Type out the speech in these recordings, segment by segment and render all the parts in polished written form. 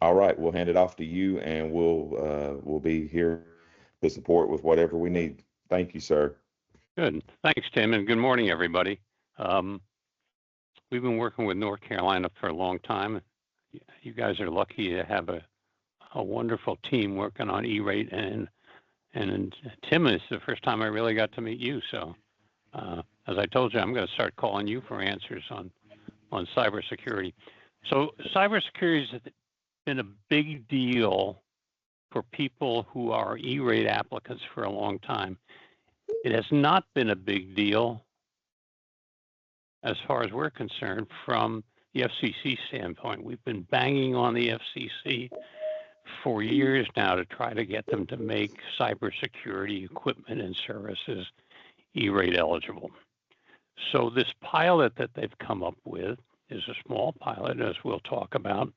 All right, we'll hand it off to you, and we'll be here to support with whatever we need. Thank you, sir. Good. Thanks, Tim, and good morning, everybody. Um, we've been working with North Carolina for a long time. You guys are lucky to have a wonderful team working on E-rate, and Tim, is the first time I really got to meet you. So, as I told you, I'm going to start calling you for answers on cybersecurity. So, cybersecurity has been a big deal for people who are E-rate applicants for a long time. It has not been a big deal, as far as we're concerned, from the FCC standpoint. We've been banging on the FCC for years now to try to get them to make cybersecurity equipment and services E-rate eligible. So this pilot that they've come up with is a small pilot, as we'll talk about,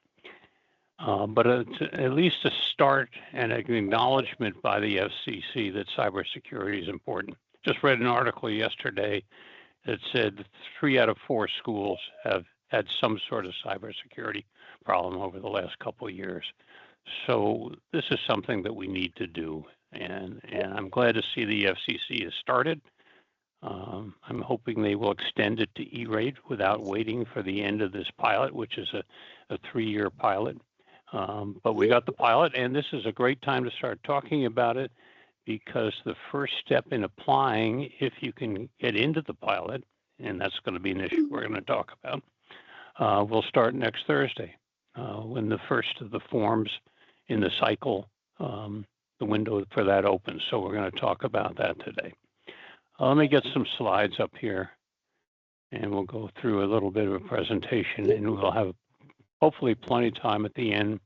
but it's at least a start and an acknowledgement by the FCC that cybersecurity is important. Just read an article yesterday that said 3 out of 4 schools have had some sort of cybersecurity problem over the last couple of years. So this is something that we need to do, and I'm glad to see the FCC has started. I'm hoping they will extend it to E-rate without waiting for the end of this pilot, which is a 3-year pilot. But we got the pilot, and this is a great time to start talking about it, because the first step in applying, if you can get into the pilot, and that's going to be an issue we're going to talk about, will start next Thursday, when the first of the forms in the cycle, the window for that opens. So we're going to talk about that today. Let me get some slides up here, and we'll go through a little bit of a presentation, and we'll have hopefully plenty of time at the end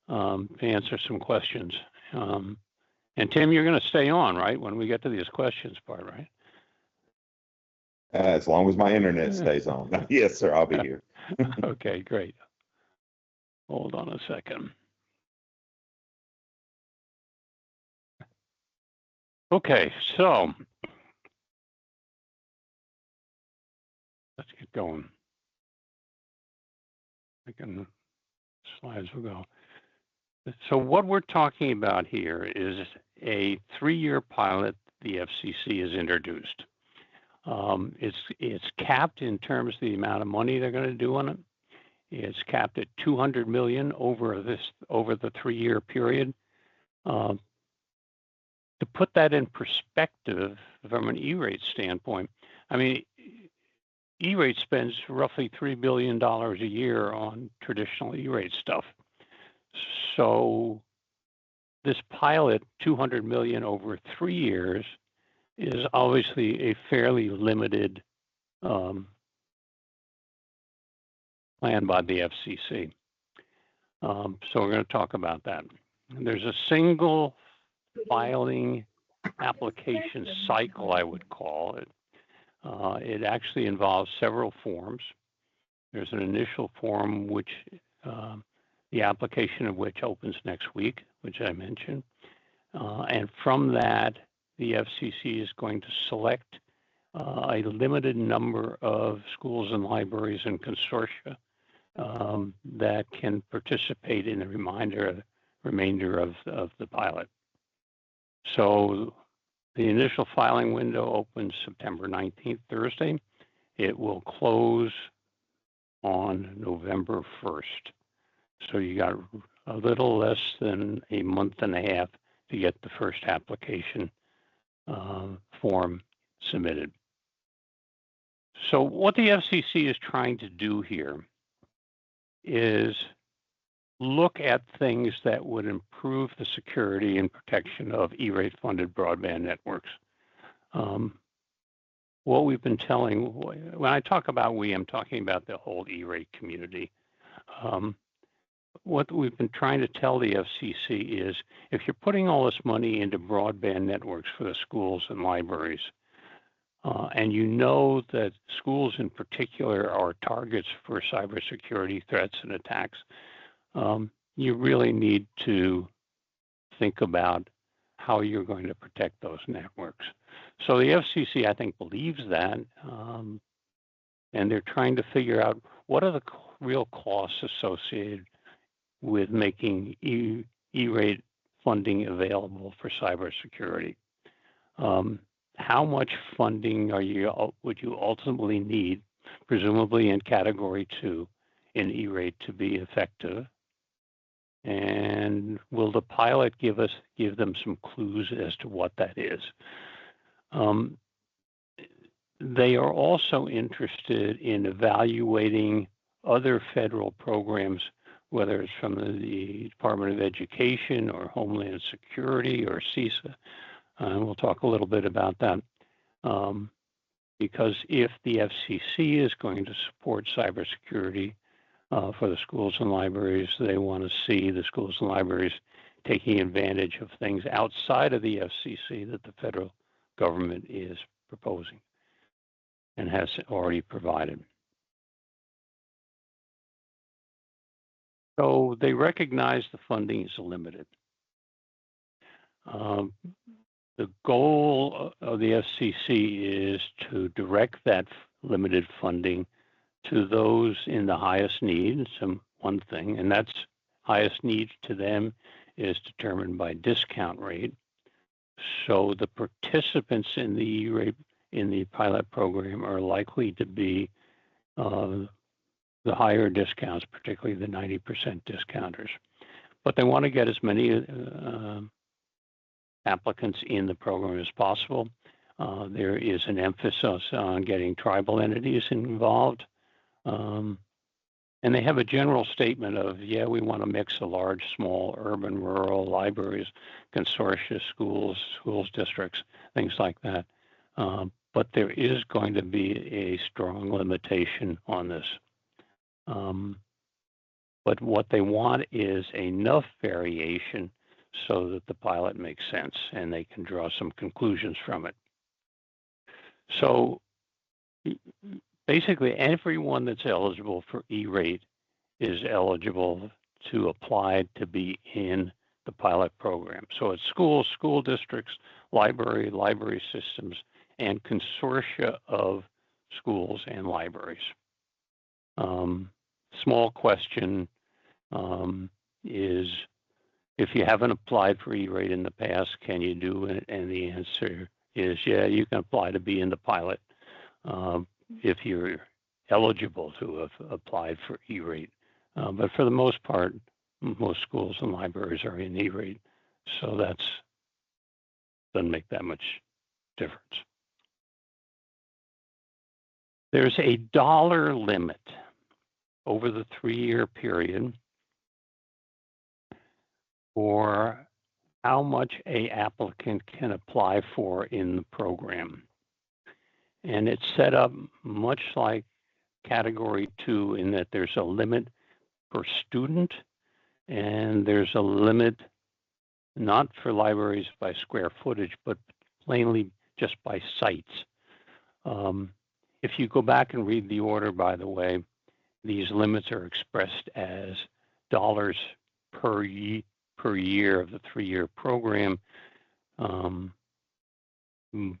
to answer some questions. And Tim, you're going to stay on, right, when we get to these questions part, right? As long as my internet stays on. Yes, sir, I'll be here. Okay, great. Hold on a second. Okay, so let's get going. Slides will go. So what we're talking about here is a 3-year pilot the FCC has introduced. It's capped in terms of the amount of money they're going to do on it. It's capped at $200 million over the 3-year period. To put that in perspective from an E-rate standpoint, I mean, E-rate spends roughly $3 billion a year on traditional E-rate stuff. So this pilot, $200 million over 3 years, is obviously a fairly limited plan by the FCC. So we're going to talk about that. And there's a single filing application cycle, I would call it. It actually involves several forms. There's an initial form which the application of which opens next week, which I mentioned. And from that, the FCC is going to select a limited number of schools and libraries and consortia that can participate in the remainder of the pilot. So the initial filing window opens September 19th, Thursday. It will close on November 1st. So you got a little less than a month and a half to get the first application form submitted. So what the FCC is trying to do here is look at things that would improve the security and protection of E-rate funded broadband networks. What we've been telling, when I talk about we, I'm talking about the whole E-rate community. What we've been trying to tell the FCC is, if you're putting all this money into broadband networks for the schools and libraries, and you know that schools in particular are targets for cybersecurity threats and attacks, you really need to think about how you're going to protect those networks. So the FCC, I think, believes that, and they're trying to figure out what are the real costs associated with making E-rate funding available for cybersecurity. How much funding would you ultimately need, presumably in Category 2, in E-rate to be effective? And will the pilot give them some clues as to what that is? They are also interested in evaluating other federal programs, whether it's from the Department of Education or Homeland Security or CISA. And we'll talk a little bit about that. Because if the FCC is going to support cybersecurity for the schools and libraries, they want to see the schools and libraries taking advantage of things outside of the FCC that the federal government is proposing and has already provided. So they recognize the funding is limited. The goal of the FCC is to direct that limited funding to those in the highest need, one thing, and that's highest need to them is determined by discount rate. So the participants in the pilot program are likely to be the higher discounts, particularly the 90% discounters. But they want to get as many applicants in the program as possible. There is an emphasis on getting tribal entities involved. And they have a general statement of, yeah, we want to mix of large, small, urban, rural, libraries, consortia, schools districts, things like that. But there is going to be a strong limitation on this. But what they want is enough variation so that the pilot makes sense and they can draw some conclusions from it. So basically, everyone that's eligible for E-rate is eligible to apply to be in the pilot program. So it's schools, school districts, library systems, and consortia of schools and libraries. Small question is, if you haven't applied for E-rate in the past, can you do it? And the answer is, yeah, you can apply to be in the pilot if you're eligible to have applied for E-rate. But for the most part, most schools and libraries are in E-rate, so that's doesn't make that much difference. There's a dollar limit over the 3-year period for how much an applicant can apply for in the program. And it's set up much like Category 2 in that there's a limit per student, and there's a limit not for libraries by square footage, but plainly just by sites. If you go back and read the order, by the way, these limits are expressed as dollars per year of the 3-year program,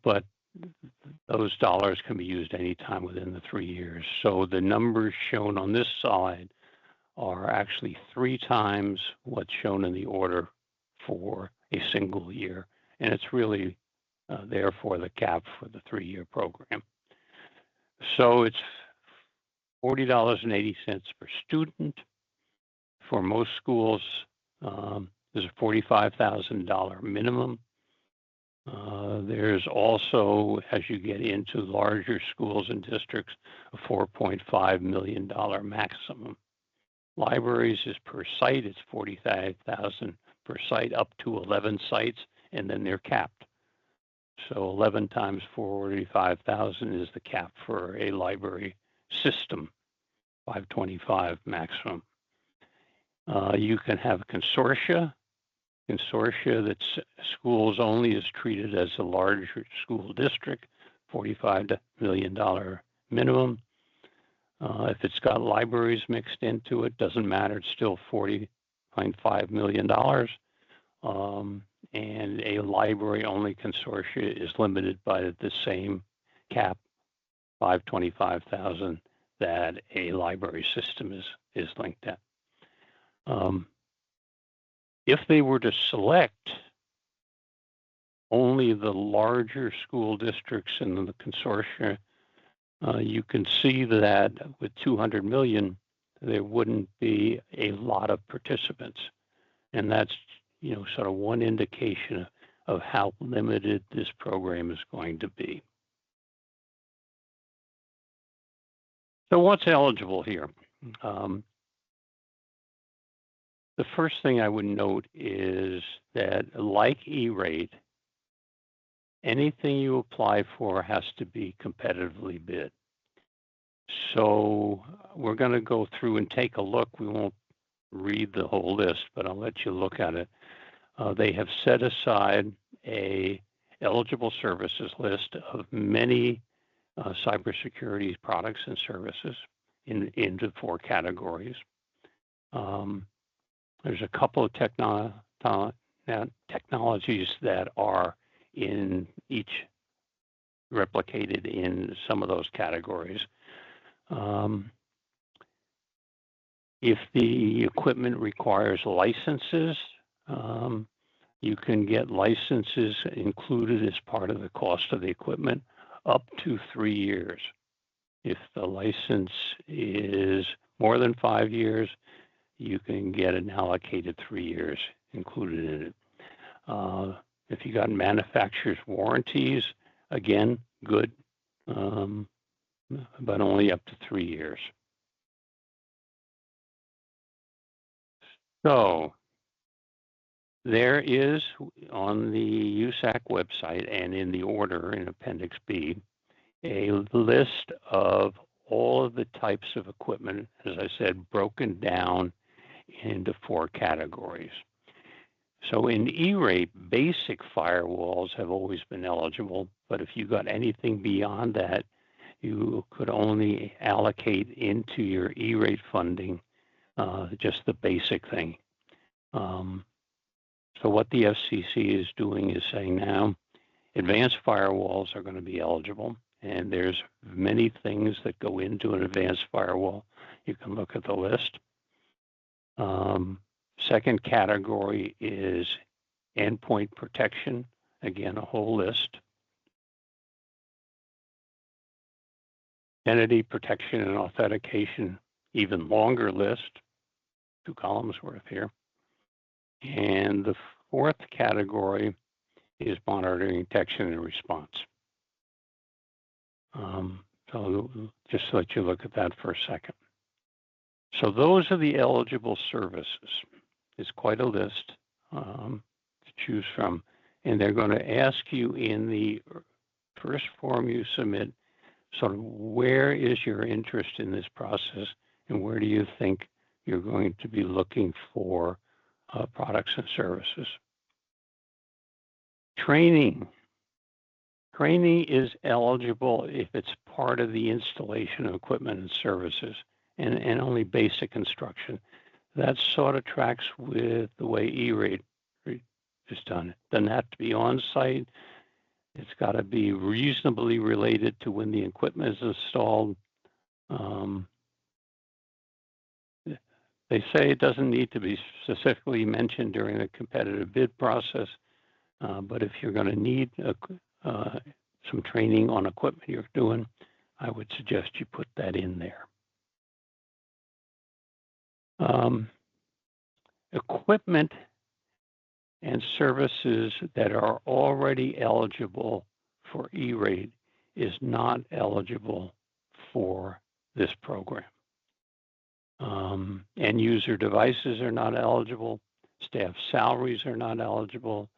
but those dollars can be used anytime within the 3 years. So the numbers shown on this slide are actually 3 times what's shown in the order for a single year, and it's really therefore the cap for the 3-year program. So it's $40.80 per student. For most schools, there's a $45,000 minimum. There's also, as you get into larger schools and districts, a $4.5 million maximum. Libraries is per site, it's $45,000 per site, up to 11 sites, and then they're capped. So 11 times 45,000 is the cap for a library system, 525 maximum. You can have consortia. Consortia that's schools only is treated as a larger school district, $45 million minimum. If it's got libraries mixed into it, doesn't matter, it's still $40.5 million. And a library-only consortia is limited by the same cap, 525,000, that a library system is linked at. If they were to select only the larger school districts in the consortia, you can see that with 200 million, there wouldn't be a lot of participants. And that's, sort of one indication of how limited this program is going to be. So what's eligible here? The first thing I would note is that, like E-rate, anything you apply for has to be competitively bid. So we're going to go through and take a look. We won't read the whole list, but I'll let you look at it. They have set aside a eligible services list of many cybersecurity products and services into 4 categories. There's a couple of technologies that are in each replicated in some of those categories. If the equipment requires licenses, you can get licenses included as part of the cost of the equipment up to 3 years. If the license is more than 5 years, you can get an allocated 3 years included in it. If you got manufacturer's warranties, again, good, but only up to 3 years. So there is on the USAC website and in the order in Appendix B, a list of all of the types of equipment, as I said, broken down into 4 categories. So in E-rate, basic firewalls have always been eligible, but if you got anything beyond that, you could only allocate into your E-rate funding just the basic thing. So what the FCC is doing is saying now, advanced firewalls are going to be eligible, and there's many things that go into an advanced firewall. You can look at the list. Second category is endpoint protection. Again, a whole list. Identity protection and authentication, even longer list, 2 columns worth here. And the 4th category is monitoring, detection, and response. So just let you look at that for a second. So those are the eligible services. It's quite a list to choose from. And they're going to ask you in the first form you submit, sort of where is your interest in this process and where do you think you're going to be looking for products and services. Training. Training is eligible if it's part of the installation of equipment and services and only basic instruction. That sort of tracks with the way E-rate is done. It doesn't have to be on site. It's got to be reasonably related to when the equipment is installed. They say it doesn't need to be specifically mentioned during the competitive bid process, but if you're going to need some training on equipment you're doing, I would suggest you put that in there. Equipment and services that are already eligible for E-rate is not eligible for this program. End user devices are not eligible. Staff salaries are not eligible.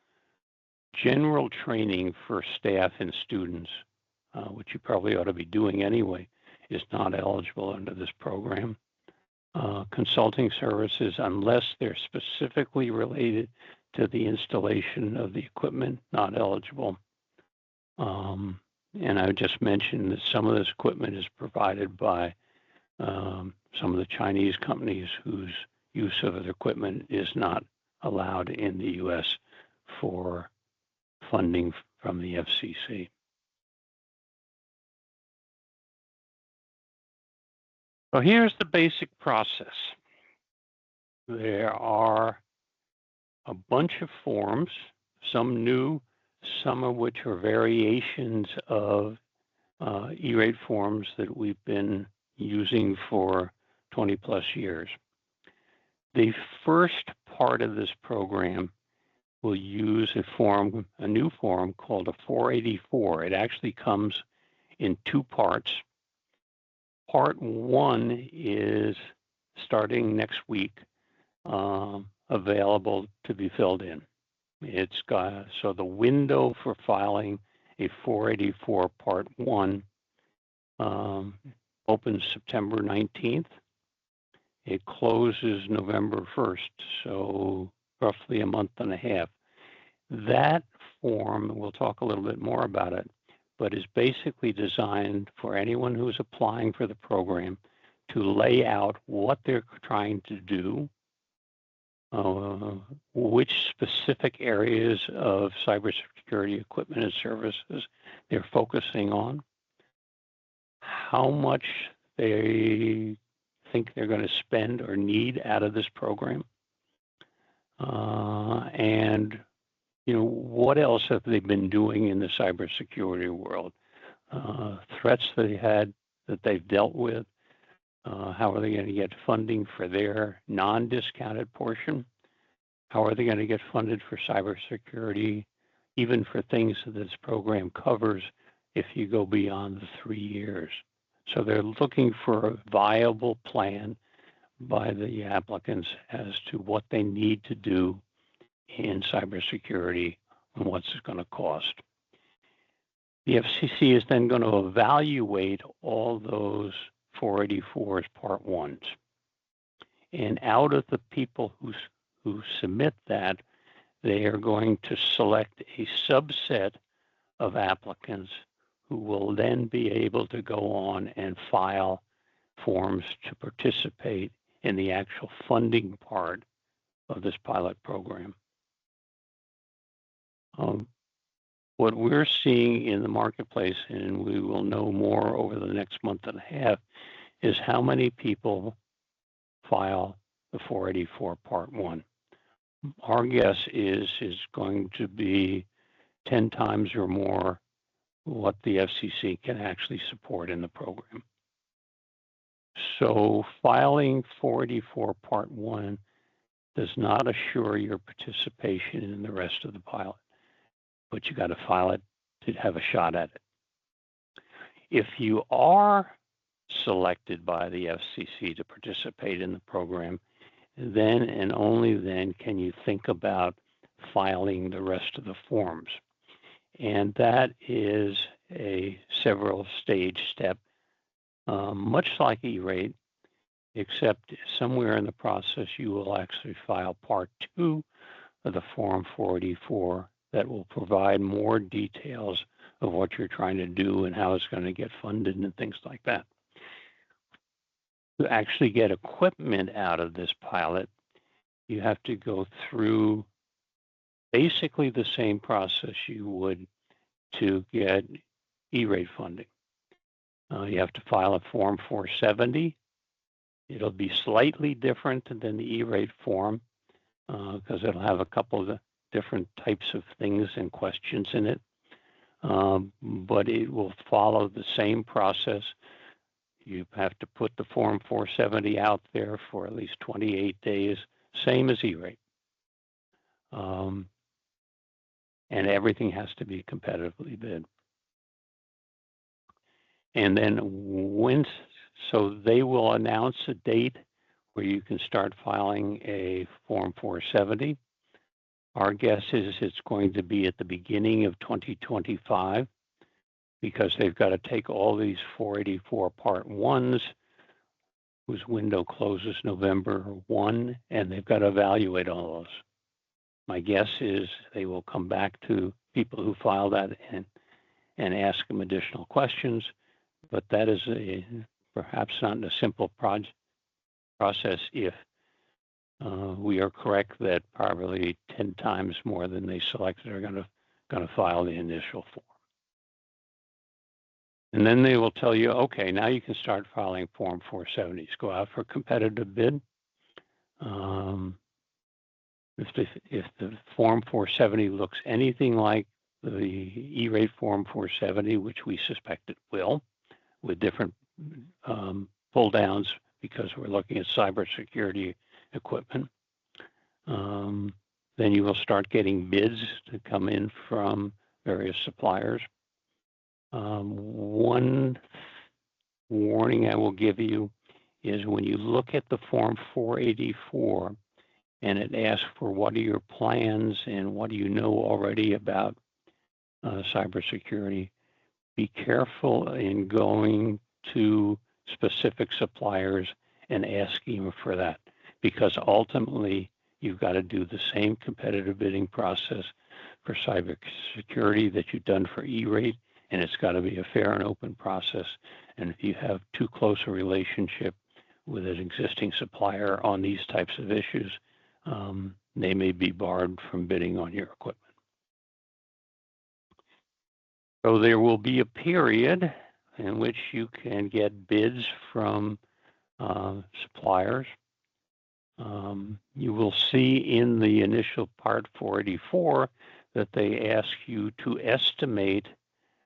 General training for staff and students, which you probably ought to be doing anyway, is not eligible under this program. Consulting services, unless they're specifically related to the installation of the equipment, not eligible. And I just mentioned that some of this equipment is provided by some of the Chinese companies whose use of the equipment is not allowed in the U.S. for funding from the FCC. So here's the basic process. there are a bunch of forms, some new, some of which are variations of E-rate forms that we've been using for 20 plus years. The first part of this program will use a new form called a 484. It actually comes in two parts. Part one is starting next week, available to be filled in. It's got, so the window for filing a 484 Part 1 opens September 19th. It closes November 1st, so roughly a month and a half. That form, we'll talk a little bit more about it, but is basically designed for anyone who's applying for the program to lay out what they're trying to do, which specific areas of cybersecurity equipment and services they're focusing on, how much they think they're going to spend or need out of this program, and what else have they been doing in the cybersecurity world, threats that they've dealt with. How are they going to get funding for their non-discounted portion? How are they going to get funded for cybersecurity, even for things that this program covers if you go beyond the 3 years? So they're looking for a viable plan by the applicants as to what they need to do in cybersecurity and what's it going to cost. The FCC is then going to evaluate all those 484s Part 1s. And out of the people who submit that, they are going to select a subset of applicants who will then be able to go on and file forms to participate in the actual funding part of this pilot program. What we're seeing in the marketplace, and we will know more over the next month and a half, is how many people file the 484 Part 1. Our guess is going to be 10 times or more what the FCC can actually support in the program. So filing 484 Part 1 does not assure your participation in the rest of the pilot, but you got to file it to have a shot at it. If you are selected by the FCC to participate in the program, then and only then can you think about filing the rest of the forms. And that is a several stage step, much like E-rate, except somewhere in the process you will actually file Part 2 of the Form 484 that will provide more details of what you're trying to do and how it's going to get funded and things like that. To actually get equipment out of this pilot, you have to go through basically the same process you would to get E-rate funding. You have to file a Form 470. It'll be slightly different than the E-rate form because it'll have a couple of different types of things and questions in it, but it will follow the same process. You have to put the Form 470 out there for at least 28 days, same as E-rate. And everything has to be competitively bid. And then so they will announce a date where you can start filing a Form 470. Our guess is it's going to be at the beginning of 2025 because they've got to take all these 484 Part 1s whose window closes November 1, and they've got to evaluate all those. My guess is they will come back to people who file that and ask them additional questions, but that is perhaps not a simple process if we are correct that probably 10 times more than they selected are going to file the initial form. And then they will tell you, okay, now you can start filing Form 470s. Go out for competitive bid. If the Form 470 looks anything like the E-rate Form 470, which we suspect it will, with different pull downs because we're looking at cybersecurity equipment, then you will start getting bids to come in from various suppliers. One warning I will give you is when you look at the Form 484 and it asks for what are your plans and what do you know already about cybersecurity, be careful in going to specific suppliers and asking them for that, because ultimately you've got to do the same competitive bidding process for cybersecurity that you've done for E-rate, and it's got to be a fair and open process. And if you have too close a relationship with an existing supplier on these types of issues, they may be barred from bidding on your equipment. So there will be a period in which you can get bids from suppliers. You will see in the initial Part 484 that they ask you to estimate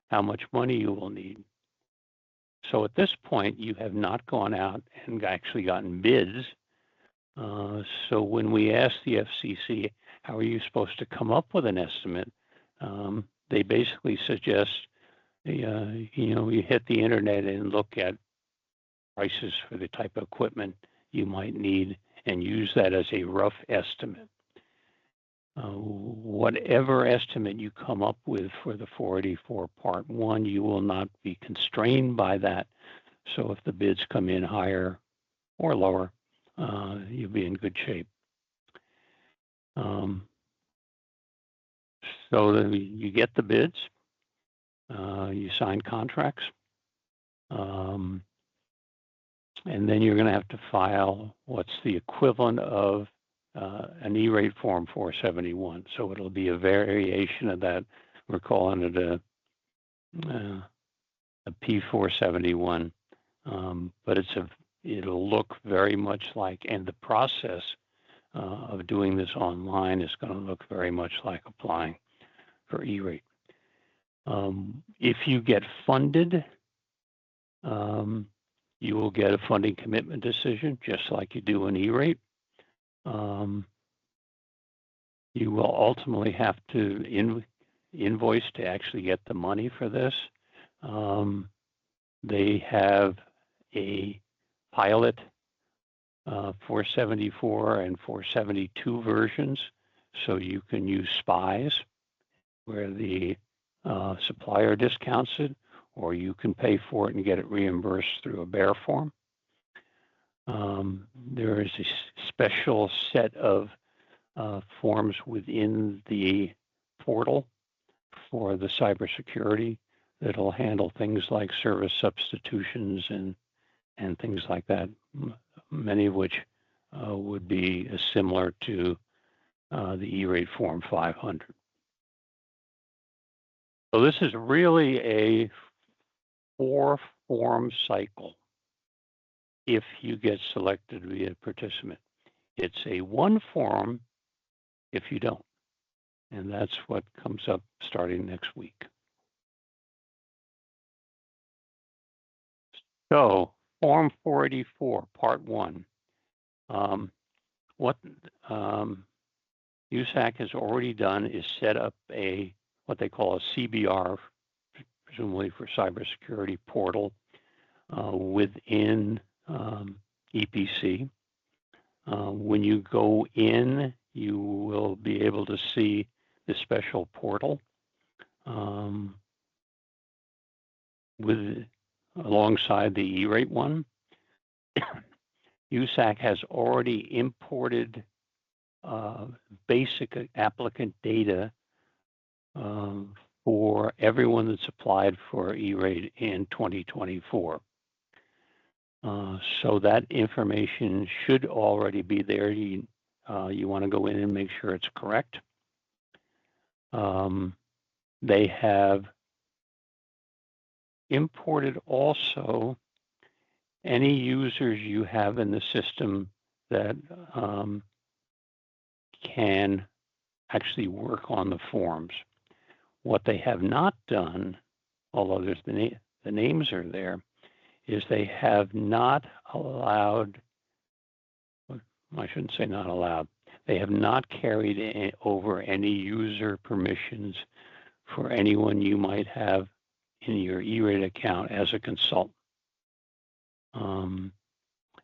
how much money you will need. So at this point, you have not gone out and actually gotten bids. So when we ask the FCC, how are you supposed to come up with an estimate? They basically suggest, you hit the internet and look at prices for the type of equipment you might need and use that as a rough estimate. Whatever estimate you come up with for the 484 Part 1, you will not be constrained by that. So if the bids come in higher or lower, you'll be in good shape. So you get the bids, you sign contracts, and then you're going to have to file what's the equivalent of an E-rate Form 471. So it'll be a variation of that. We're calling it a P471, but it'll look very much like, and the process of doing this online is going to look very much like applying for E-rate. If you get funded, you will get a funding commitment decision, just like you do an E-rate. You will ultimately have to invoice to actually get the money for this. They have a pilot 474 and 472 versions, so you can use SPIES where the supplier discounts it, or you can pay for it and get it reimbursed through a bear form. There is a special set of forms within the portal for the cybersecurity that'll handle things like service substitutions and things like that, many of which would be similar to the E-rate Form 500. So this is really a 4-form cycle if you get selected to be a participant. It's a 1-form if you don't. And that's what comes up starting next week. So Form 484, Part 1. What USAC has already done is set up what they call a CBR, presumably for cybersecurity portal, within EPC. When you go in, you will be able to see the special portal alongside the E-rate one. USAC has already imported basic applicant data for everyone that's applied for E-rate in 2024. So that information should already be there. You want to go in and make sure it's correct. They have imported also any users you have in the system that can actually work on the forms. What they have not done, although there's the names are there, is they have not allowed, I shouldn't say not allowed, they have not carried over any user permissions for anyone you might have in your E-Rate account as a consultant.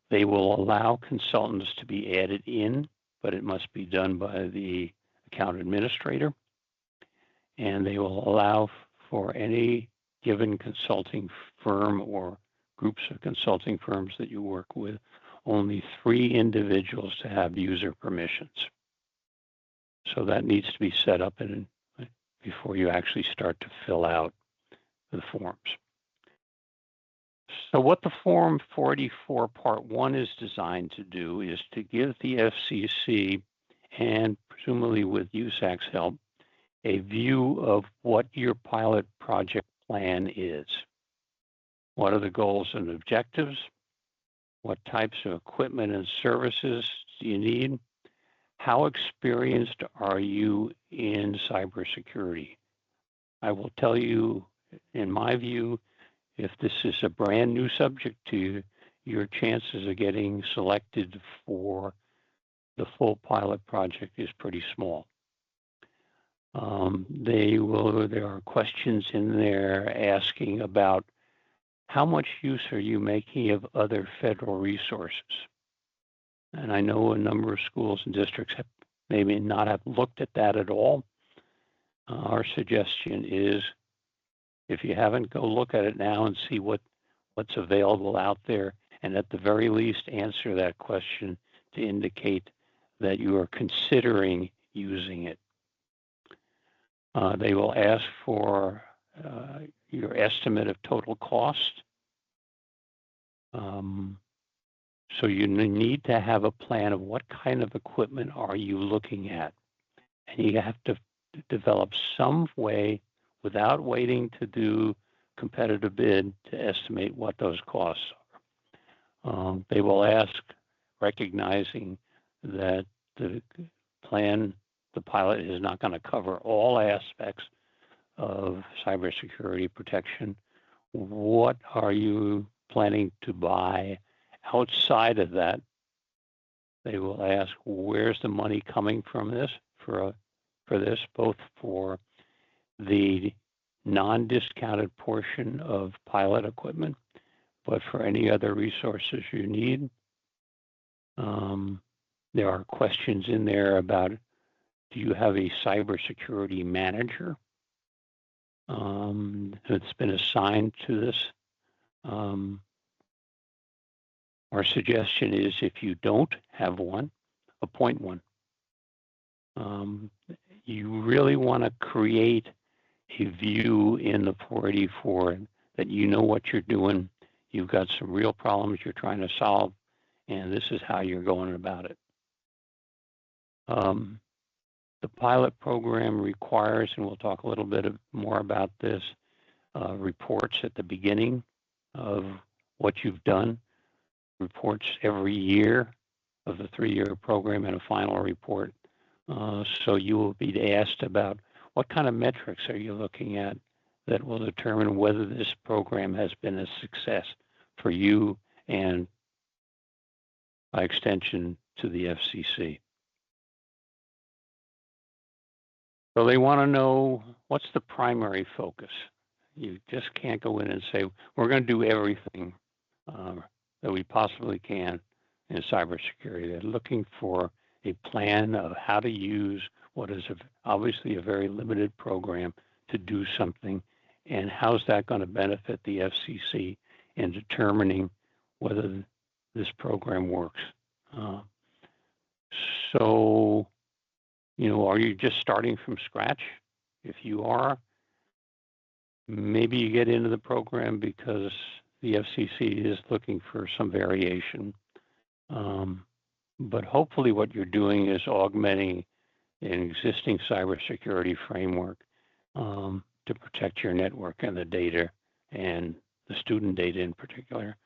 They will allow consultants to be added in, but it must be done by the account administrator. And they will allow for any given consulting firm or groups of consulting firms that you work with, only 3 individuals to have user permissions. So that needs to be set up before you actually start to fill out the forms. So what the Form 484 Part 1 is designed to do is to give the FCC, and presumably with USAC's help, a view of what your pilot project plan is. What are the goals and objectives? What types of equipment and services do you need? How experienced are you in cybersecurity? I will tell you, in my view, if this is a brand new subject to you, your chances of getting selected for the full pilot project is pretty small. There are questions in there asking about how much use are you making of other federal resources? And I know a number of schools and districts have maybe not have looked at that at all. Our suggestion is, if you haven't, go look at it now and see what's available out there, and at the very least answer that question to indicate that you are considering using it. They will ask for your estimate of total cost. So you need to have a plan of what kind of equipment are you looking at. And you have to develop some way, without waiting to do competitive bid, to estimate what those costs are. They will ask, recognizing that the pilot is not going to cover all aspects of cybersecurity protection. What are you planning to buy outside of that? They will ask, where's the money coming from this for this, both for the non-discounted portion of pilot equipment, but for any other resources you need. There are questions in there about, do you have a cybersecurity manager that's been assigned to this? Our suggestion is, if you don't have one, appoint one. You really want to create a view in the 484 that you know what you're doing. You've got some real problems you're trying to solve, and this is how you're going about it. The pilot program requires, and we'll talk a little bit more about this, reports at the beginning of what you've done, reports every year of the 3-year program, and a final report. So you will be asked about what kind of metrics are you looking at that will determine whether this program has been a success for you and, by extension, to the FCC. So they want to know, what's the primary focus? You just can't go in and say, we're going to do everything that we possibly can in cybersecurity. They're looking for a plan of how to use what is obviously a very limited program to do something, and how's that going to benefit the FCC in determining whether this program works. So, are you just starting from scratch? If you are, maybe you get into the program because the FCC is looking for some variation. But hopefully what you're doing is augmenting an existing cybersecurity framework to protect your network and the data, and the student data in particular.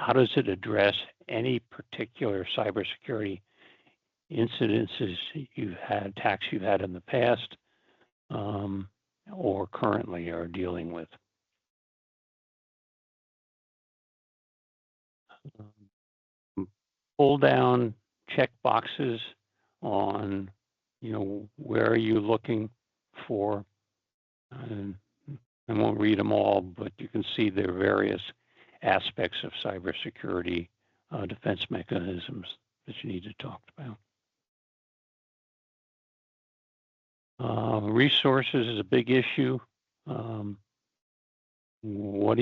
how does it address any particular cybersecurity incidences you've had, attacks you've had in the past, or currently are dealing with? Pull down check boxes on, where are you looking for? And I won't read them all, but you can see there are various aspects of cybersecurity defense mechanisms that you need to talk about. Resources is a big issue. What's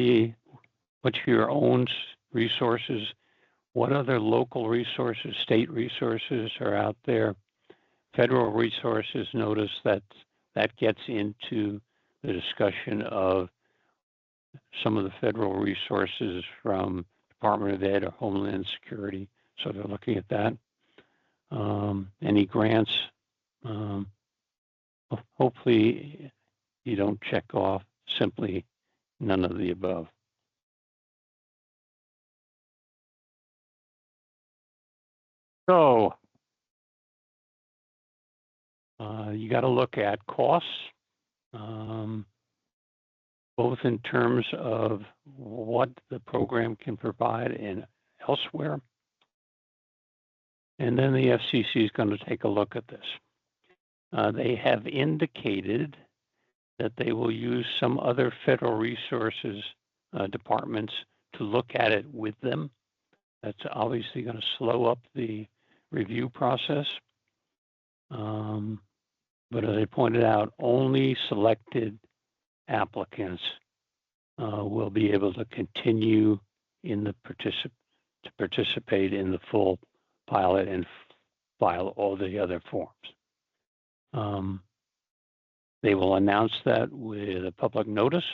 your own resources? What other local resources, state resources are out there? Federal resources, notice that gets into the discussion of some of the federal resources from Department of Ed or Homeland Security. So they're looking at that. Any grants? Hopefully you don't check off simply none of the above. So you got to look at costs, both in terms of what the program can provide and elsewhere. And then the FCC is going to take a look at this. They have indicated that they will use some other federal resources departments to look at it with them. That's obviously going to slow up the review process. But as I pointed out, only selected applicants will be able to continue in the participate in the full pilot and file all the other forms. They will announce that with a public notice,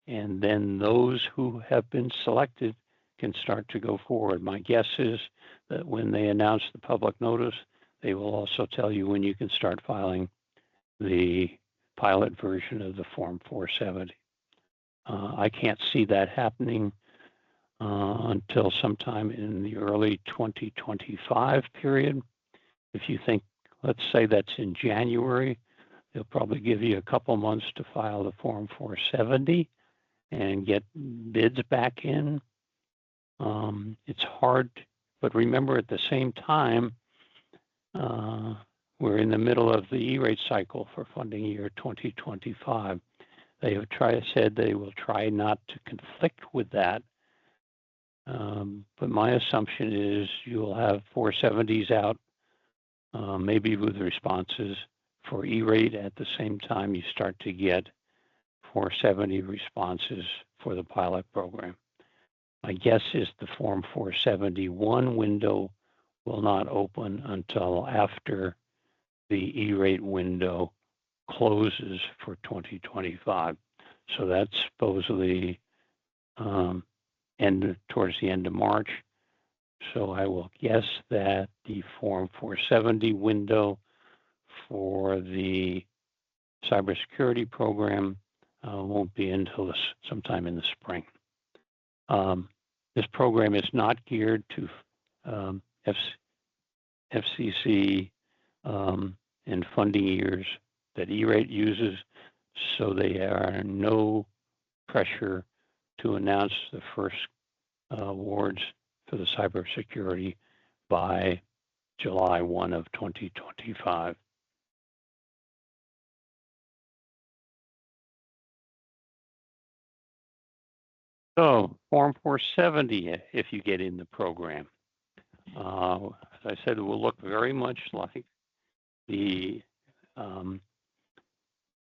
and then those who have been selected can start to go forward. My guess is that when they announce the public notice, they will also tell you when you can start filing the pilot version of the Form 470. I can't see that happening until sometime in the early 2025 period. If you think, let's say that's in January, they'll probably give you a couple months to file the Form 470 and get bids back in. It's hard, but remember at the same time, we're in the middle of the E-rate cycle for funding year 2025. They have said they will try not to conflict with that. But my assumption is you'll have 470s out, maybe with responses for E-rate at the same time you start to get 470 responses for the pilot program. My guess is the Form 471 window will not open until after the E-rate window closes for 2025. So that's supposedly towards the end of March. So I will guess that the Form 470 window for the cybersecurity program won't be until sometime in the spring. This program is not geared to FCC and funding years that E-rate uses, so there are no pressure to announce the first awards for the cybersecurity by July 1 of 2025. So Form 470, if you get in the program, as I said, it will look very much like the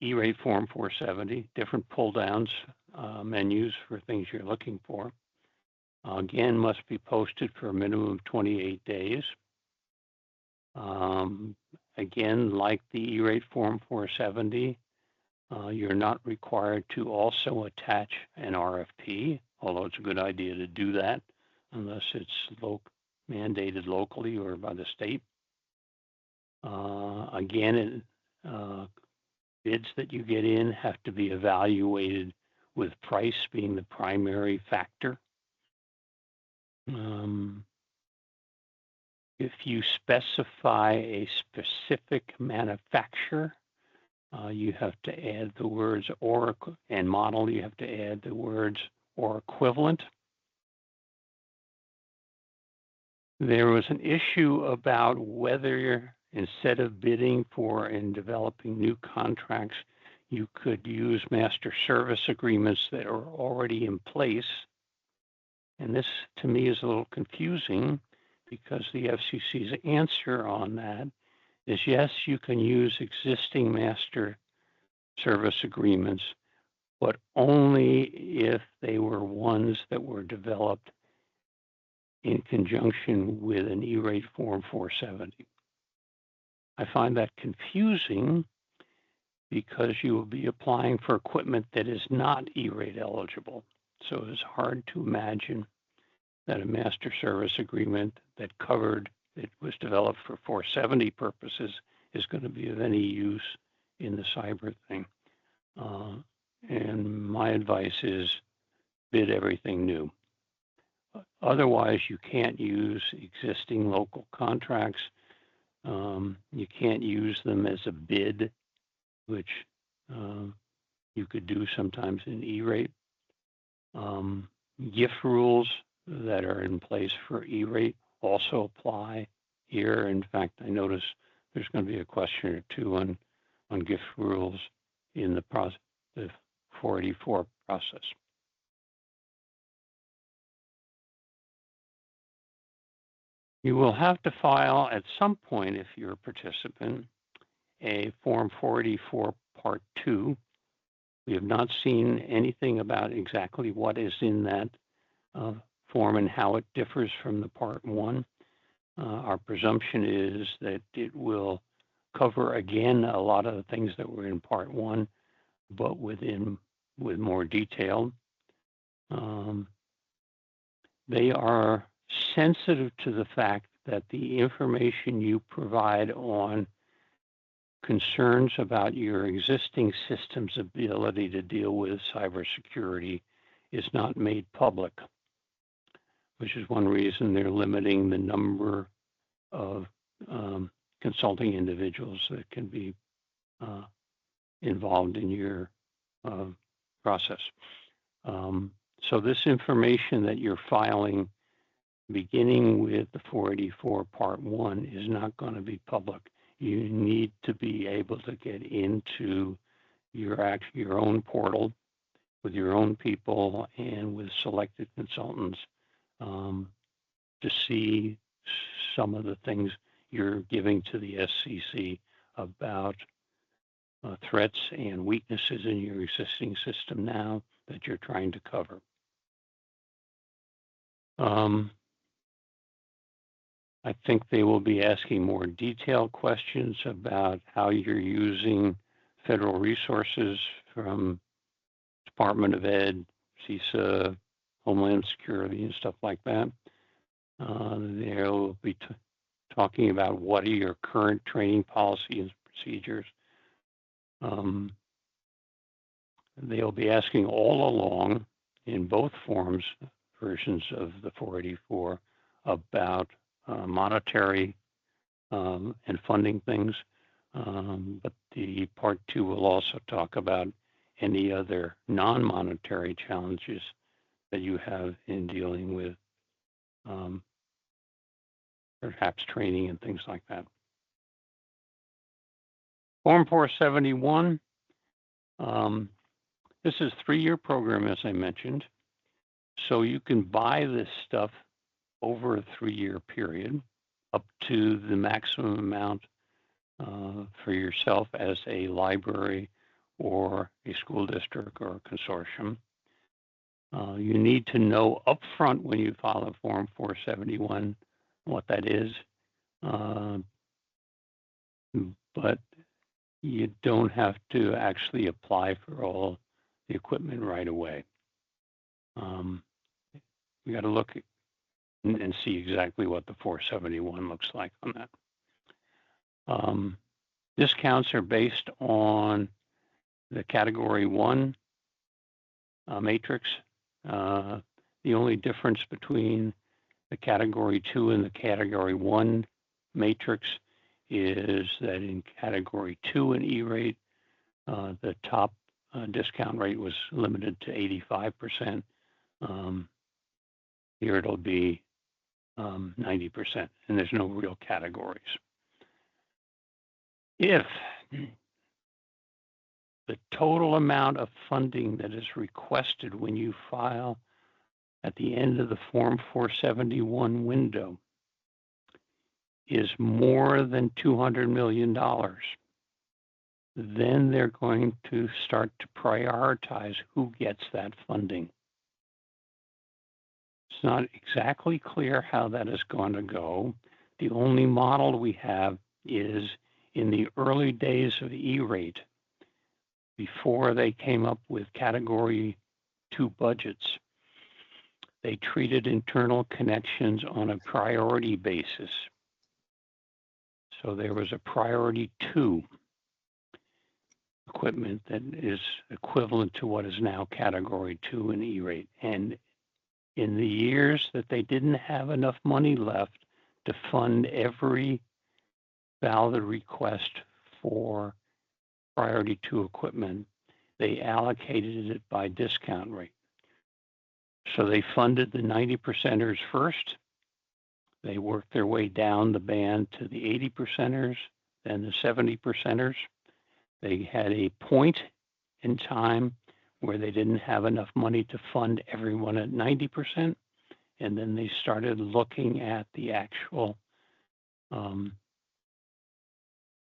E-rate Form 470, different pull downs, menus for things you're looking for. Again, must be posted for a minimum of 28 days. Again, like the E-rate Form 470, you're not required to also attach an RFP, although it's a good idea to do that unless it's mandated locally or by the state. Again, bids that you get in have to be evaluated with price being the primary factor. If you specify a specific manufacturer, you have to add the words or, and model, you have to add the words or equivalent. There was an issue about whether instead of bidding for and developing new contracts, you could use master service agreements that are already in place. And this to me is a little confusing because the FCC's answer on that is yes, you can use existing master service agreements, but only if they were ones that were developed in conjunction with an E-rate Form 470. I find that confusing because you will be applying for equipment that is not E-rate eligible. So it's hard to imagine that a master service agreement that was developed for 470 purposes is going to be of any use in the cyber thing. And my advice is bid everything new. Otherwise, you can't use existing local contracts. You can't use them as a bid, which you could do sometimes in E-rate. GIF rules that are in place for E-rate also apply here. In fact, I notice there's going to be a question or two on GIF rules in the 484 process. You will have to file at some point, if you're a participant, a Form 484 Part 2. We have not seen anything about exactly what is in that form and how it differs from the Part 1. Our presumption is that it will cover again a lot of the things that were in Part 1, but with more detail. They are sensitive to the fact that the information you provide on concerns about your existing system's ability to deal with cybersecurity is not made public, which is one reason they're limiting the number of consulting individuals that can be involved in your process. So this information that you're filing, beginning with the 484 Part 1, is not going to be public. You need to be able to get into your own portal with your own people and with selected consultants to see some of the things you're giving to the FCC about threats and weaknesses in your existing system now that you're trying to cover. I think they will be asking more detailed questions about how you're using federal resources from Department of Ed, CISA, Homeland Security, and stuff like that. They'll be talking about what are your current training policies and procedures. They'll be asking all along in both versions of the 484 about monetary and funding things, but the Part 2 will also talk about any other non-monetary challenges that you have in dealing with perhaps training and things like that. Form 471, this is a 3-year program, as I mentioned, so you can buy this stuff over a 3-year period up to the maximum amount for yourself as a library or a school district or a consortium. You need to know upfront when you file a Form 471 what that is, but you don't have to actually apply for all the equipment right away. We got to look and see exactly what the 471 looks like on that. Discounts are based on the Category 1 matrix. The only difference between the Category 2 and the Category 1 matrix is that in Category 2 in E-rate, the top discount rate was limited to 85%. Here it'll be 90%, and there's no real categories. If the total amount of funding that is requested when you file at the end of the Form 471 window is more than $200 million, then they're going to start to prioritize who gets that funding. It's not exactly clear how that is going to go. The only model we have is in the early days of E-rate, before they came up with Category 2 budgets, they treated internal connections on a priority basis. So there was a priority 2 equipment that is equivalent to what is now Category 2 in E-rate. And in the years that they didn't have enough money left to fund every valid request for priority 2 equipment, they allocated it by discount rate. So they funded the 90%ers first. They worked their way down the band to the 80%ers, then the 70%ers. They had a point in time where they didn't have enough money to fund everyone at 90%, and then they started looking at the actual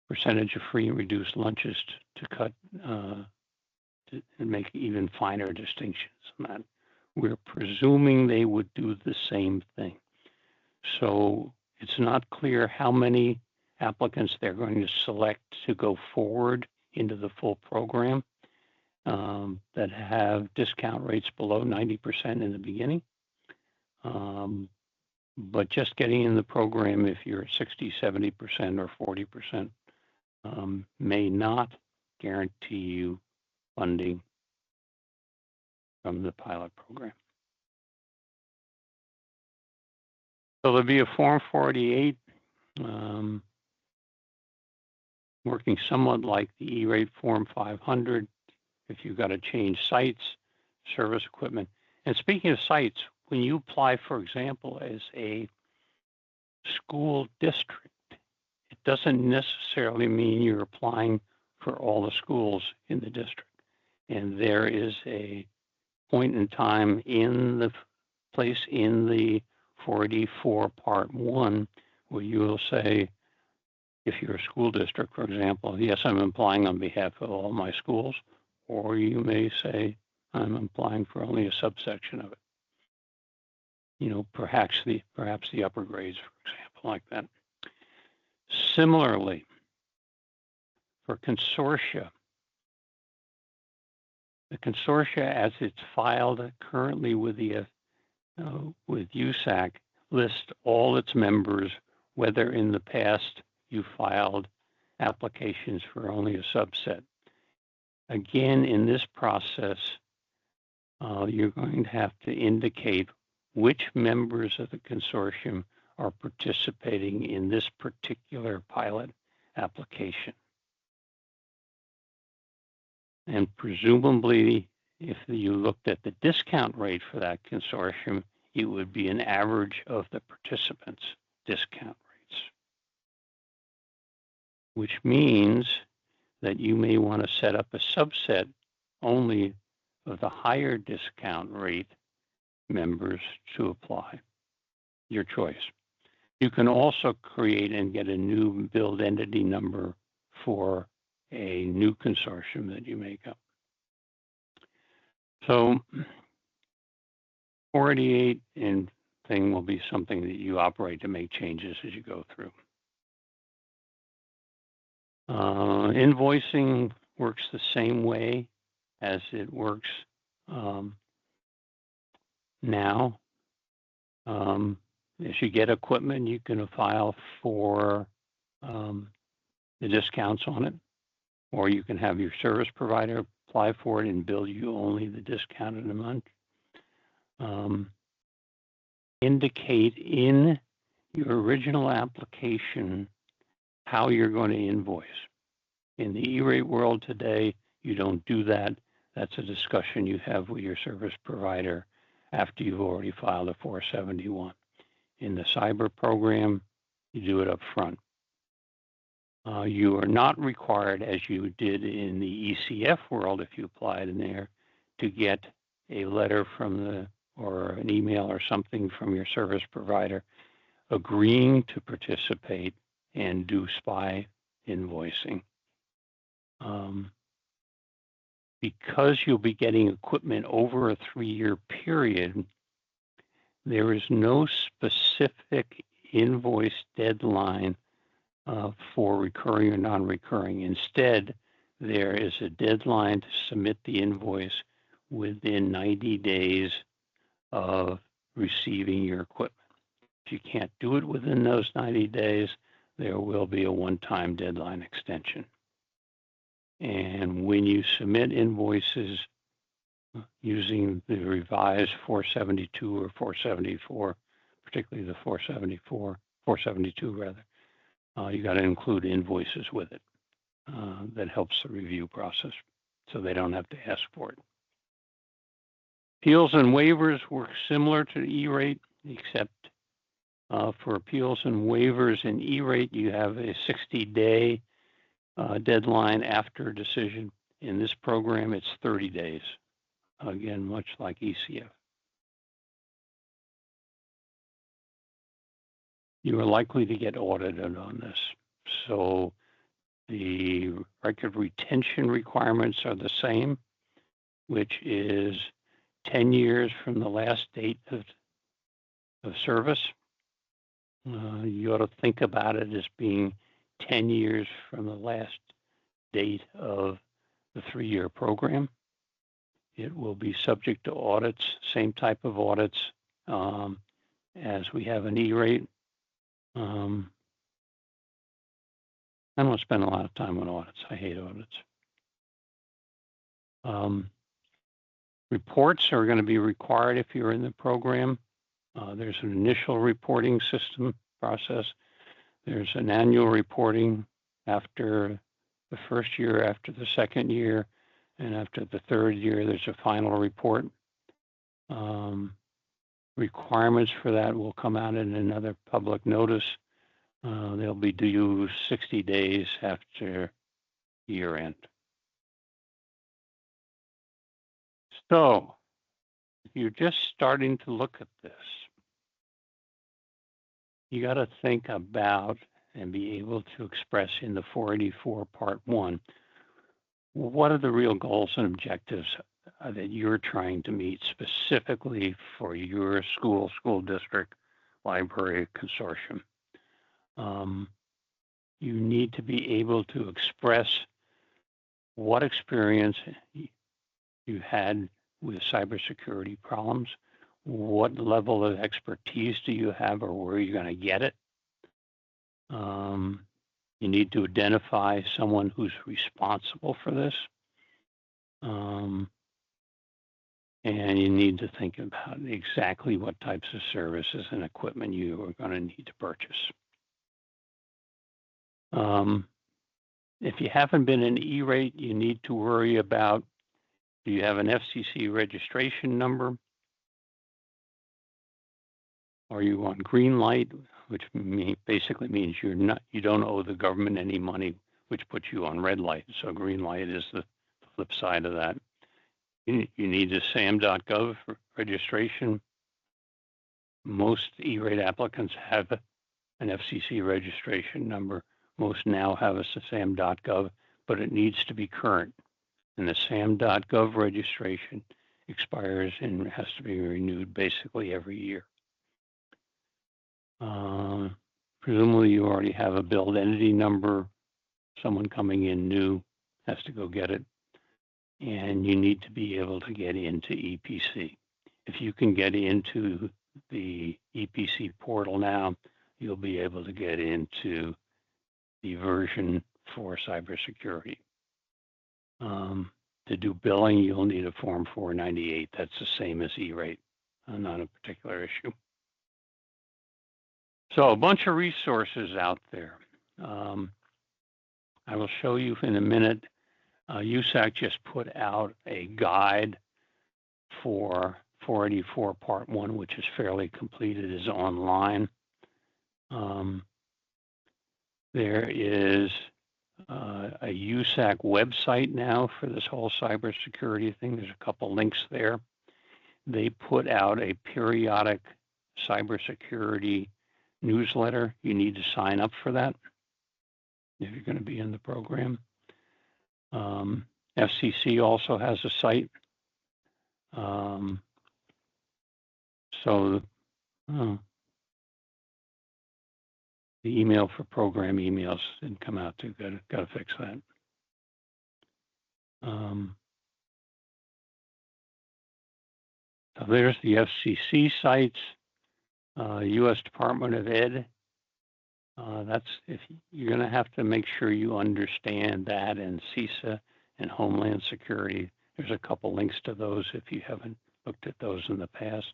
percentage of free and reduced lunches to cut and make even finer distinctions on that. We're presuming they would do the same thing. So it's not clear how many applicants they're going to select to go forward into the full program that have discount rates below 90% in the beginning. But just getting in the program, if you're at 60, 70% or 40%, may not guarantee you funding from the pilot program. So there'll be a Form 48 working somewhat like the E-rate Form 500 if you've got to change sites, service equipment. And speaking of sites, when you apply, for example, as a school district, it doesn't necessarily mean you're applying for all the schools in the district. And there is a point in time in the place in the 484 Part 1 where you will say, if you're a school district, for example, yes, I'm applying on behalf of all my schools, or you may say, I'm applying for only a subsection of it. You know, perhaps the upper grades, for example, like that. Similarly, for consortia, the consortia as it's filed currently with the with USAC lists all its members, whether in the past you filed applications for only a subset. Again, in this process, you're going to have to indicate which members of the consortium are participating in this particular pilot application. And presumably, if you looked at the discount rate for that consortium, it would be an average of the participants' discount rates, which means that you may want to set up a subset only of the higher discount rate members to apply. Your choice. You can also create and get a new build entity number for a new consortium that you make up. So 488 and thing will be something that you operate to make changes as you go through. Invoicing works the same way as it works now. As you get equipment, you can file for the discounts on it, or you can have your service provider apply for it and bill you only the discounted amount. indicate in your original application how you're going to invoice. In the E-rate world today, you don't do that. That's a discussion you have with your service provider after you've already filed a 471. In the cyber program, you do it up front. You are not required, as you did in the ECF world, if you applied in there, to get a letter from the, or an email or something from your service provider agreeing to participate and do SPI invoicing. Because you'll be getting equipment over a 3-year period, there is no specific invoice deadline for recurring or non-recurring. Instead, there is a deadline to submit the invoice within 90 days of receiving your equipment. If you can't do it within those 90 days, there will be a one-time deadline extension. And when you submit invoices using the revised 472 or 474, particularly the 472 rather, you got to include invoices with it. That helps the review process, so they don't have to ask for it. Appeals and waivers work similar to E-rate, except for appeals and waivers in E-rate, you have a 60-day deadline after a decision. In this program, it's 30 days. Again, much like ECF. You are likely to get audited on this. So the record retention requirements are the same, which is 10 years from the last date of service. You ought to think about it as being 10 years from the last date of the 3-year program. It will be subject to audits, same type of audits as we have an E-rate. I don't spend a lot of time on audits. I hate audits. Reports are going to be required if you're in the program. There's an initial reporting system process. There's an annual reporting after the first year, after the second year, and after the third year, there's a final report. Requirements for that will come out in another public notice. They'll be due 60 days after year end. So if you're just starting to look at this, you got to think about and be able to express in the 484 Part 1, what are the real goals and objectives that you're trying to meet specifically for your school district, library, consortium. You need to be able to express what experience you had with cybersecurity problems, what level of expertise do you have, or where are you going to get it? You need to identify someone who's responsible for this. And you need to think about exactly what types of services and equipment you are going to need to purchase. If you haven't been in E-rate, you need to worry about, do you have an FCC registration number? Are you on green light, which basically means you don't owe the government any money, which puts you on red light. So green light is the flip side of that. You need a SAM.gov registration. Most E-rate applicants have an FCC registration number. Most now have a SAM.gov, but it needs to be current. And the SAM.gov registration expires and has to be renewed basically every year. Presumably you already have a billed entity number. Someone coming in new has to go get it. And you need to be able to get into EPC. If you can get into the EPC portal now, you'll be able to get into the version for cybersecurity. To do billing, you'll need a Form 498. That's the same as E-rate, not a particular issue. So a bunch of resources out there. I will show you in a minute. USAC just put out a guide for 484 Part 1, which is fairly complete. It is online. There is a USAC website now for this whole cybersecurity thing. There's a couple links there. They put out a periodic cybersecurity newsletter. You need to sign up for that if you're going to be in the program. FCC also has a site. The email for program emails didn't come out too good. Got to fix that. So there's the FCC sites, U.S. Department of Ed. That's if you're going to have to make sure you understand that, and CISA and Homeland Security. There's a couple links to those if you haven't looked at those in the past.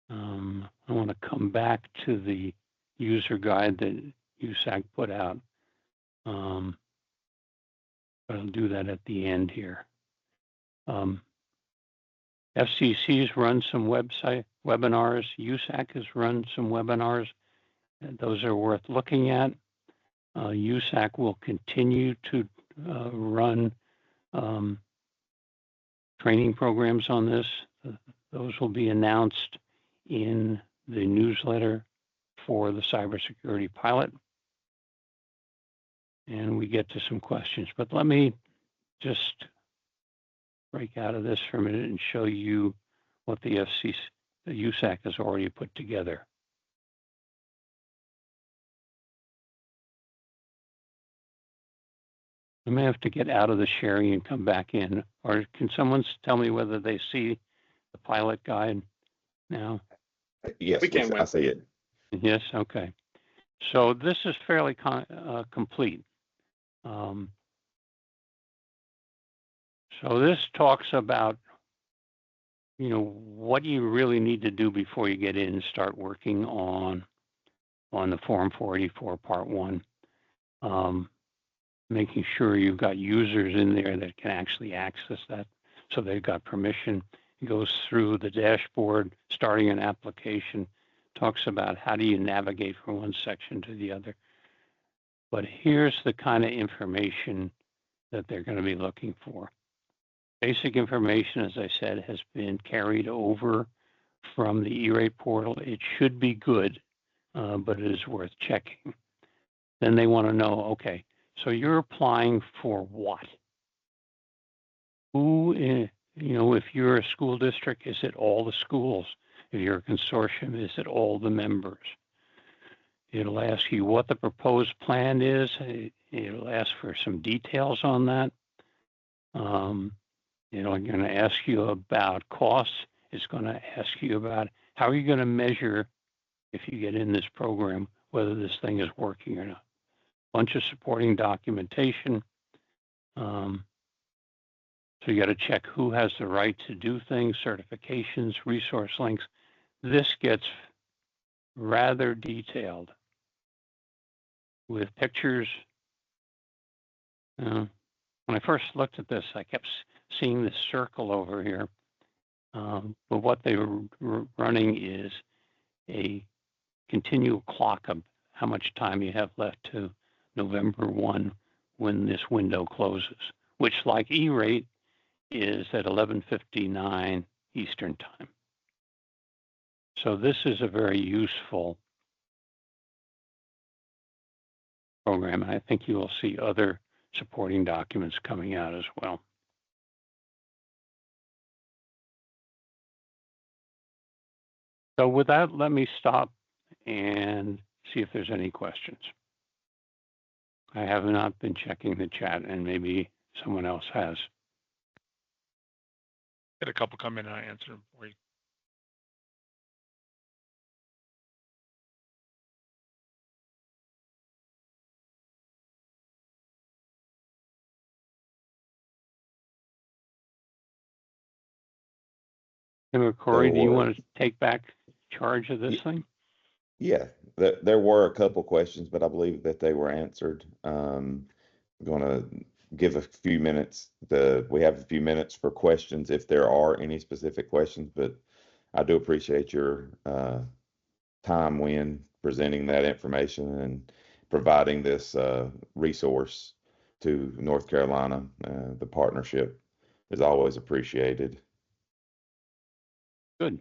I want to come back to the user guide that USAC put out. But I'll do that at the end here. FCC's run some webinars. USAC has run some webinars. And those are worth looking at. USAC will continue to run training programs on this. Those will be announced in the newsletter for the cybersecurity pilot. And we get to some questions, but let me just break out of this for a minute and show you what the USAC has already put together. I may have to get out of the sharing and come back in, or can someone tell me whether they see the pilot guide now? Yes, I see it. Yes, okay. So this is fairly complete. So this talks about, what you really need to do before you get in and start working on the Form 484 Part 1. Making sure you've got users in there that can actually access that, so they've got permission. It goes through the dashboard, starting an application, talks about how do you navigate from one section to the other. But here's the kind of information that they're going to be looking for. Basic information, as I said, has been carried over from the E-rate portal. It should be good, but it is worth checking. Then they want to know, okay, so you're applying for what? Who, if you're a school district, is it all the schools? If you're a consortium, is it all the members? It'll ask you what the proposed plan is. It'll ask for some details on that. I'm going to ask you about costs. It's going to ask you about how are you going to measure, if you get in this program, whether this thing is working or not. Bunch of supporting documentation. So you got to check who has the right to do things, certifications, resource links. This gets rather detailed with pictures. When I first looked at this, I kept seeing this circle over here. But what they were running is a continual clock of how much time you have left to November 1 when this window closes, which, like E-rate, is at 11:59 Eastern Time. So this is a very useful program, and I think you will see other supporting documents coming out as well. So with that, let me stop and see if there's any questions. I have not been checking the chat, and maybe someone else has. Had a couple come in and I answered them for you. Tim or Corey, So, do you want to take back charge of this thing? Yeah, there were a couple questions, but I believe that they were answered. Going to give a few minutes. We have a few minutes for questions if there are any specific questions, but I do appreciate your time when presenting that information and providing this resource to North Carolina. The partnership is always appreciated. Good.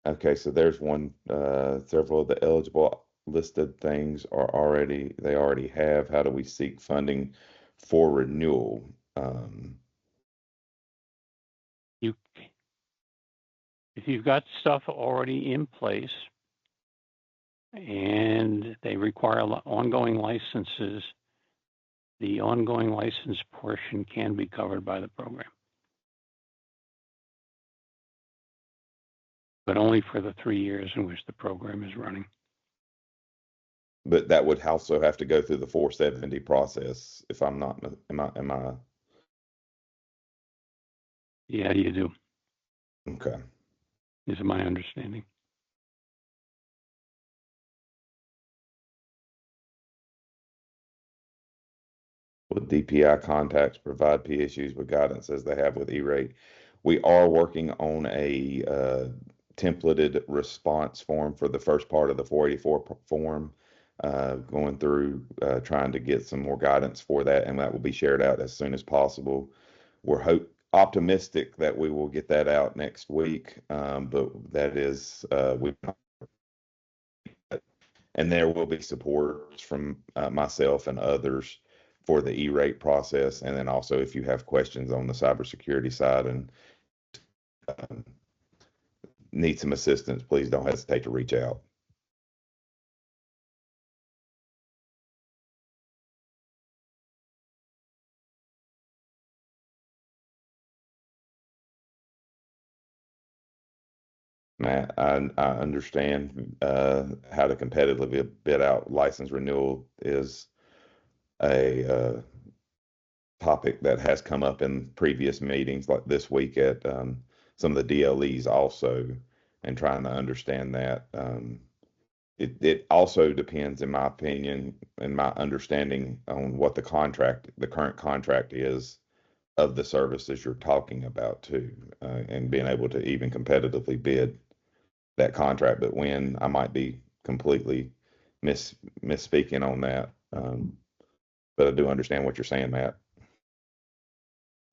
Okay, so there's one, several of the eligible listed things they already have. How do we seek funding for renewal? You, if you've got stuff already in place and they require ongoing licenses, the ongoing license portion can be covered by the program, but only for the 3 years in which the program is running. But that would also have to go through the 470 process if I'm not, am I, Yeah, you do, okay. is my understanding. With DPI contacts provide PSUs with guidance as they have with E-rate. We are working on a templated response form for the first part of the 484 form, going through trying to get some more guidance for that, and that will be shared out as soon as possible. We're optimistic that we will get that out next week, but that is and there will be support from myself and others for the E-rate process. And then also, if you have questions on the cybersecurity side and um, need some assistance, please don't hesitate to reach out. Matt, I understand how to competitively bid out license renewal is a topic that has come up in previous meetings, like this week at some of the DLEs also, and trying to understand that. It also depends, in my opinion, and my understanding on what the current contract is of the services you're talking about too, and being able to even competitively bid that contract. But when I might be completely misspeaking on that, but I do understand what you're saying, Matt.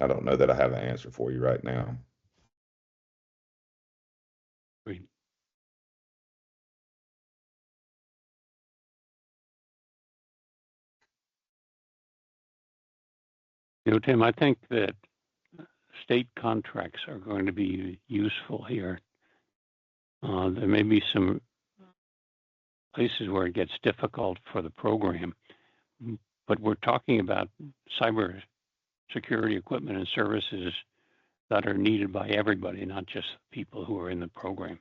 I don't know that I have an answer for you right now. Great. Tim, I think that state contracts are going to be useful here. There may be some places where it gets difficult for the program, but we're talking about cyber security equipment and services that are needed by everybody, not just people who are in the program.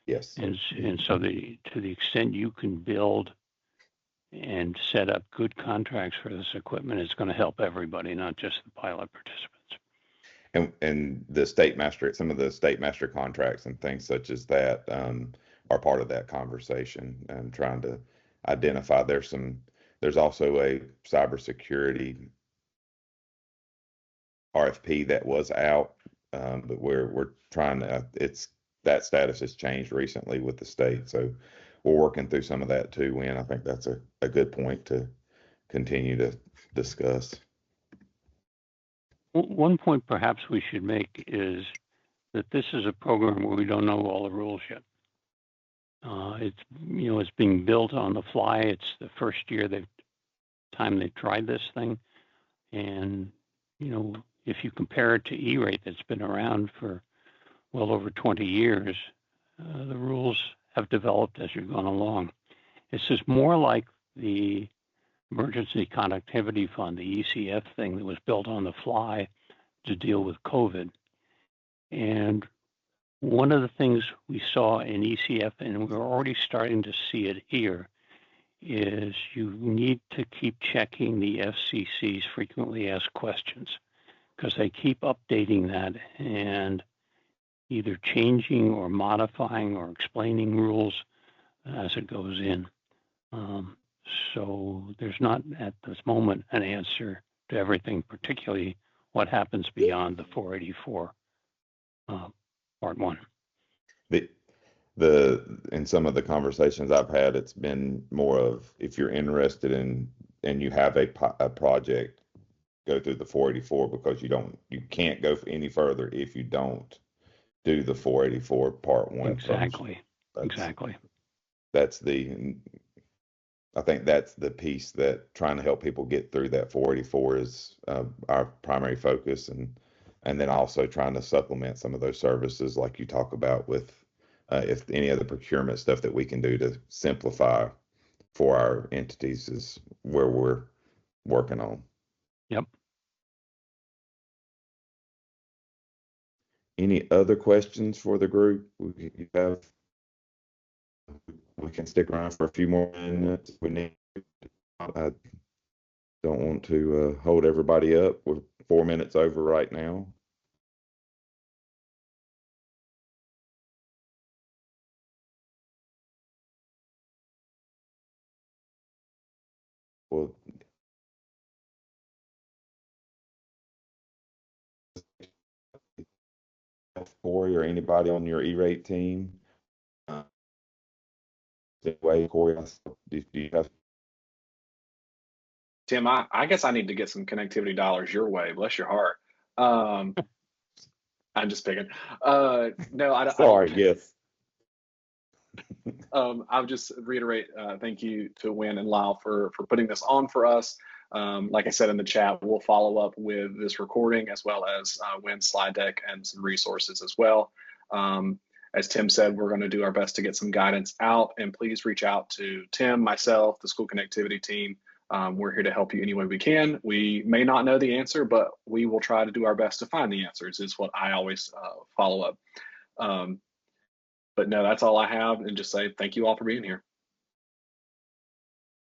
Yes. And so to the extent you can build and set up good contracts for this equipment, it's going to help everybody, not just the pilot participants. And some of the state master contracts and things such as that are part of that conversation, and trying to identify. There's also a cybersecurity RFP that was out, but we're trying to. That status has changed recently with the state, so we're working through some of that too. Win, I think that's a good point to continue to discuss. One point perhaps we should make is that this is a program where we don't know all the rules yet. It's being built on the fly. It's the first year time they've tried this thing, and if you compare it to E-rate that's been around for well over 20 years, the rules have developed as you've gone along. This is more like the Emergency Connectivity Fund, the ECF thing that was built on the fly to deal with COVID. And one of the things we saw in ECF, and we're already starting to see it here, is you need to keep checking the FCC's frequently asked questions, because they keep updating that and either changing or modifying or explaining rules as it goes in. So there's not at this moment an answer to everything, particularly what happens beyond the 484 part 1. In some of the conversations I've had, it's been more of, if you're interested in and you have a project, go through the 484, because you can't go any further if you don't do the 484 part 1. Exactly. Exactly. I think that's the piece that trying to help people get through that 484 is our primary focus, and then also trying to supplement some of those services like you talk about with if any of the procurement stuff that we can do to simplify for our entities is where we're working on. Yep. Any other questions for the group? We can stick around for a few more minutes if we need to. I don't want to hold everybody up. We're 4 minutes over right now. Well, Corey or anybody on your E-rate team. Anyway, Corey, do you have? Tim, I guess I need to get some connectivity dollars your way. Bless your heart. I'm just picking. No, I don't. Sorry, yes. I would just reiterate, thank you to Wynn and Lyle for putting this on for us. Like I said in the chat, we'll follow up with this recording as well as Wynn's slide deck and some resources as well. As Tim said, we're going to do our best to get some guidance out, and please reach out to Tim, myself, the school connectivity team. We're here to help you any way we can. We may not know the answer, but we will try to do our best to find the answers, is what I always follow up. But no, that's all I have, and just say thank you all for being here.